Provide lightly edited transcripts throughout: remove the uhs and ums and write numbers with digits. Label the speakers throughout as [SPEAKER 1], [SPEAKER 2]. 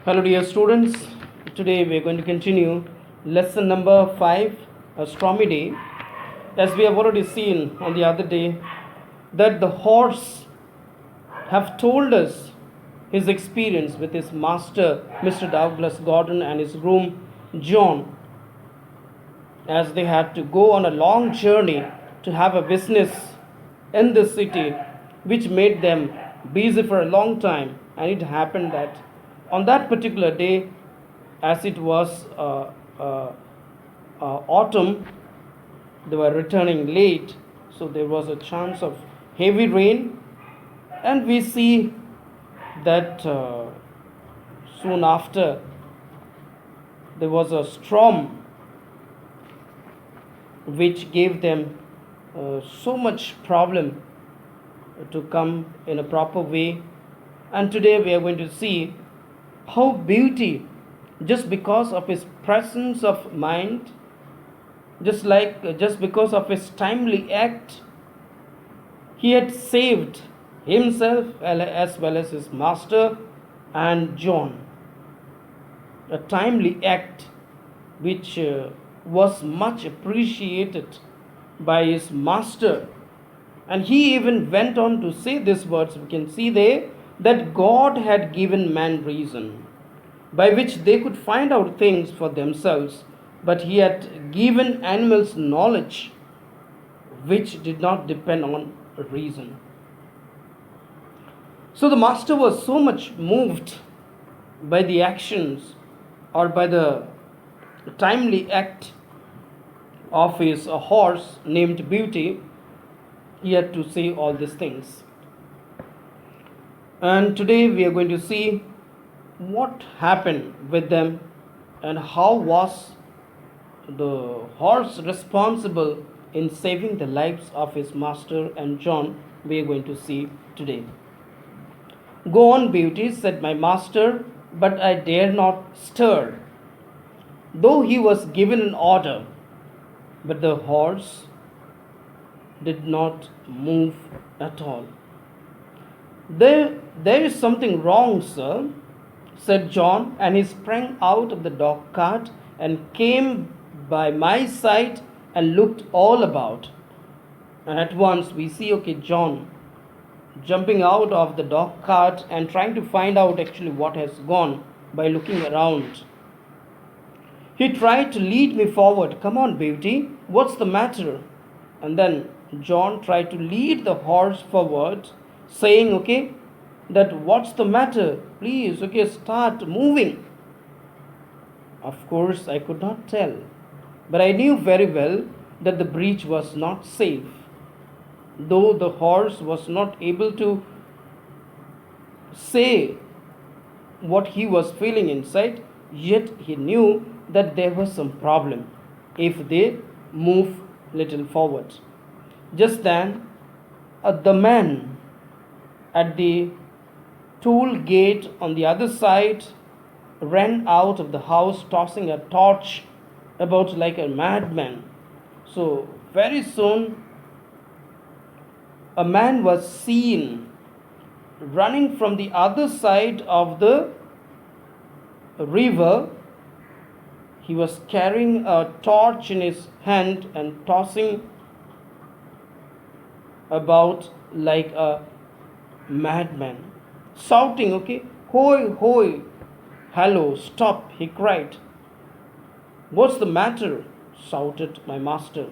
[SPEAKER 1] Hello, dear students. Today we are going to continue lesson number 5, Astronomy Day. As we have already seen on the other day, that the horse have told us his experience with his master, Mr. Douglas Gordon, and his groom, John, as they had to go on a long journey to have a business in the city, which made them busy for a long time. And it happened that on that particular day, as it was autumn, they were returning late, so there was a chance of heavy rain, and we see that soon after there was a storm which gave them so much problem to come in a proper way. And today we are going to see how beauty, just because of his presence of mind, just because of his timely act, he had saved himself as well as his master and John. A timely act which was much appreciated by his master. And he even went on to say these words. We can see there that God had given man reason by which they could find out things for themselves, but he had given animals knowledge which did not depend on reason. So the master was so much moved by the actions or by the timely act of his horse named Beauty, he had to say all these things. And today we are going to see what happened with them and how was the horse responsible in saving the lives of his master and John. We are going to see today. Go on, Beauty, said my master, but I dare not stir, though he was given an order. But the horse did not move at all. There is something wrong, sir, said John, and he sprang out of the dog cart and came by my side and looked all about. And at once we see, John jumping out of the dog cart and trying to find out actually what has gone by looking around. He tried to lead me forward. Come on, Beauty, what's the matter? And then John tried to lead the horse forward, saying, that what's the matter? Please, start moving. Of course, I could not tell, but I knew very well that the breach was not safe. Though the horse was not able to say what he was feeling inside, yet he knew that there was some problem if they move little forward. Just then, the man at the toll gate on the other side ran out of the house tossing a torch about like a madman. So very soon a man was seen running from the other side of the river. He was carrying a torch in his hand and tossing about like a madman, shouting, "Hoi, hoi, hello, stop," he cried. "What's the matter?" shouted my master.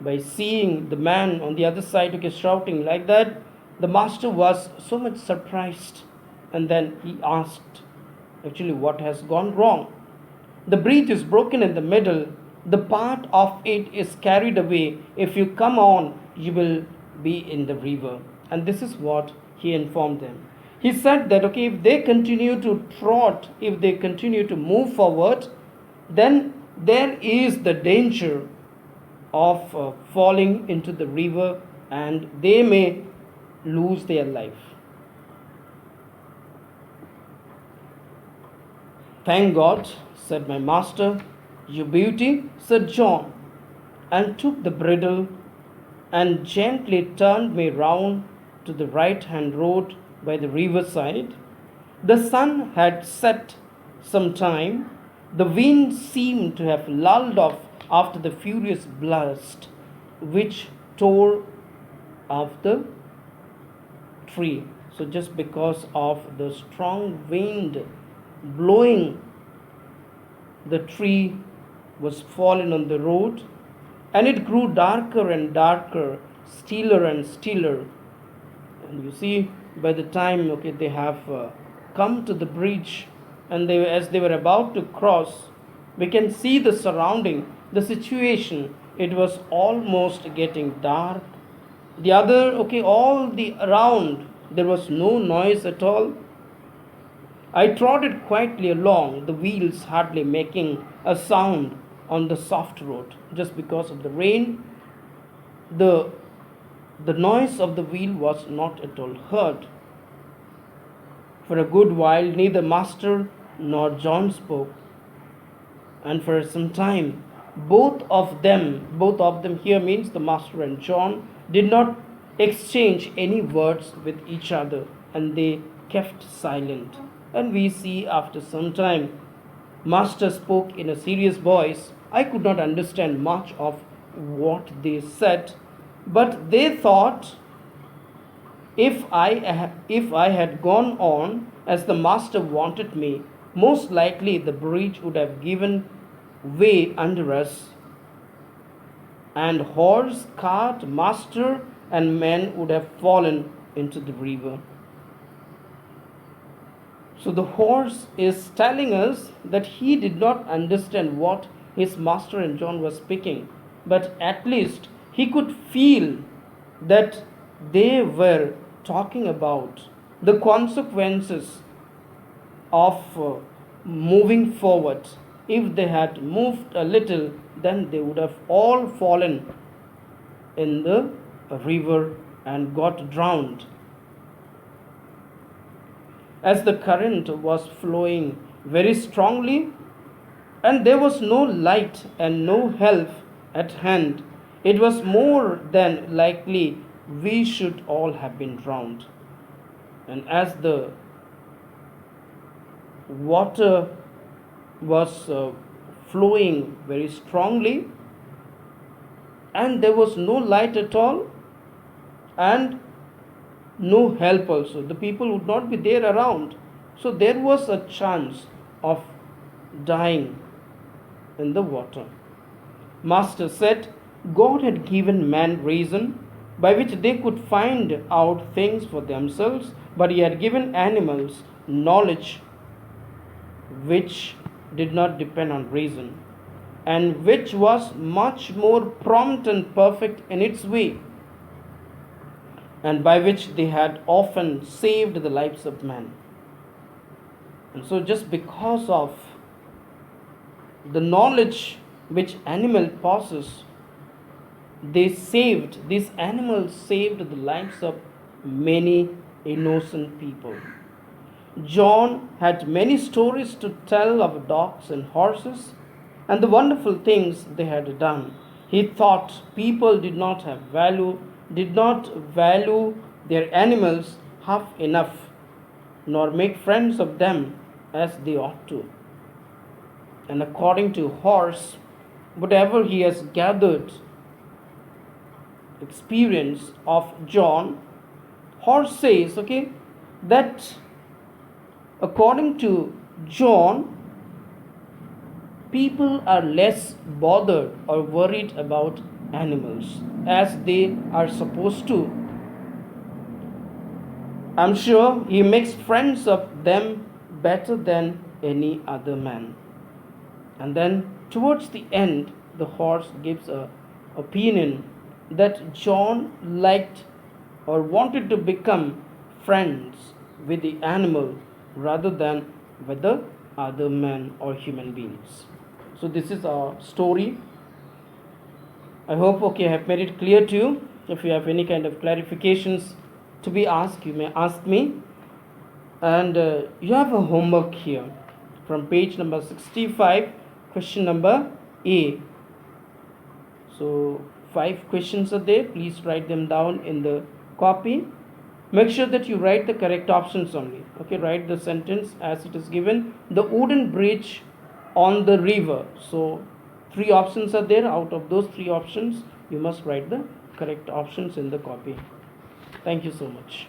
[SPEAKER 1] By seeing the man on the other side, shouting like that, the master was so much surprised, and then he asked, actually, what has gone wrong? The breach is broken in the middle. The part of it is carried away. If you come on, you will be in the river. And this is what he informed them. He said that, if they continue to trot, if they continue to move forward, then there is the danger of falling into the river and they may lose their life. Thank God, said my master. You Beauty, said John, and took the bridle and gently turned me round to the right hand road by the riverside. The sun had set some time. The wind seemed to have lulled off after the furious blast which tore off the tree. So, just because of the strong wind blowing, the tree was fallen on the road, and it grew darker and darker, steeler and steeler. And you see, by the time they have come to the bridge, and as they were about to cross, we can see the surrounding, the situation. It was almost getting dark. The other, all the around, there was no noise at all. I trotted quietly along, the wheels hardly making a sound on the soft road. Just because of the rain, the noise of the wheel was not at all heard. For a good while, neither Master nor John spoke, and for some time, both of them here means the Master and John, did not exchange any words with each other, and they kept silent. And we see after some time, Master spoke in a serious voice. I could not understand much of what they said, but they thought, if I had gone on as the Master wanted me, most likely the bridge would have given way under us, and horse, cart, master, and men would have fallen into the river. So the horse is telling us that he did not understand what his master and John were speaking, but at least he could feel that they were talking about the consequences of moving forward. If they had moved a little, then they would have all fallen in the river and got drowned. As the current was flowing very strongly, and there was no light and no help at hand, it was more than likely we should all have been drowned. And as the water was flowing very strongly, and there was no light at all, and no help also, the people would not be there around, so there was a chance of dying in the water. Master said God had given man reason by which they could find out things for themselves, but he had given animals knowledge which did not depend on reason, and which was much more prompt and perfect in its way, and by which they had often saved the lives of men. And so, just because of the knowledge which animal possess, these animals saved the lives of many innocent people. John had many stories to tell of dogs and horses and the wonderful things they had done. He thought people did not value their animals half enough, nor make friends of them as they ought to. And according to Horse, whatever he has gathered experience of John, Horse says, that according to John, people are less bothered or worried about animals as they are supposed to. I'm sure he makes friends of them better than any other man. And then towards the end, the Horse gives an opinion that John liked or wanted to become friends with the animal rather than with the other men or human beings. So this is our story. I hope I have made it clear to you. If you have any kind of clarifications to be asked, you may ask me. And you have a homework here from page number 65, question number A. So 5 questions are there. Please write them down in the copy. make sure that you write the correct options only. Okay, write the sentence as it is given. The wooden bridge on the river. So three options are there. Out of those three options, you must write the correct options in the copy. Thank you so much.